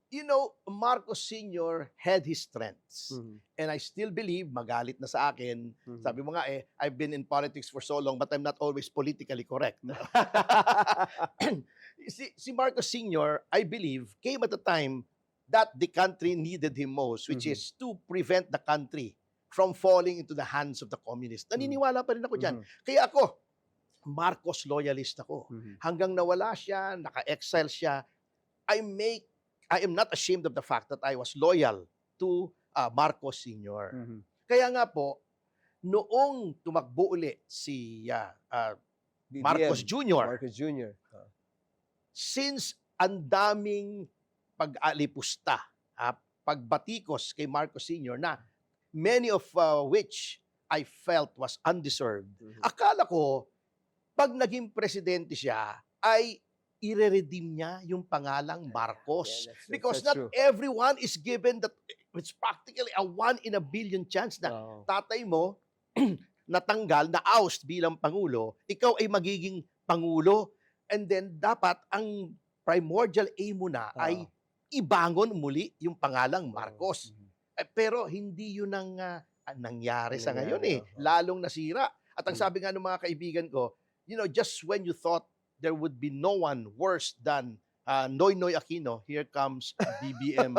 you know, Marcos Sr. had his strengths. Mhm. And I still believe, magalit na sa akin, Mhm. sabi mo nga I've been in politics for so long but I'm not always politically correct. Si Marcos Sr., I believe, came at a time that the country needed him most, which Mhm. is to prevent the country from falling into the hands of the communists. Naniniwala pa rin ako dyan. Mhm. Kaya ako, Marcos loyalist ako. Mhm. Hanggang nawala siya, naka-exile siya, I am not ashamed of the fact that I was loyal to Marcos Sr. Mhm. Kaya nga po, noong tumakbo uli si Marcos BBM. Jr., Marcos Jr. since ang daming pag-alipusta, pagbatikos kay Marcos Sr. na many of which I felt was undeserved, Mhm. akala ko, pag naging presidente siya, ay ire-redeem niya yung pangalang Marcos. Because that's not true. everyone is given that, it's practically a 1 in a billion chance na Oo. tatay mo natanggal, na-oust bilang Pangulo, ikaw ay magiging Pangulo, and then dapat ang primordial aim mo na ay ibangon muli yung pangalang Marcos. Mhm. Pero hindi yun ang nangyari sa ngayon Nangyari, oo. Lalong nasira. At ang Mm. sabi nga ng mga kaibigan ko, you know, just when you thought there would be no one worse than Noynoy Aquino, here comes BBM.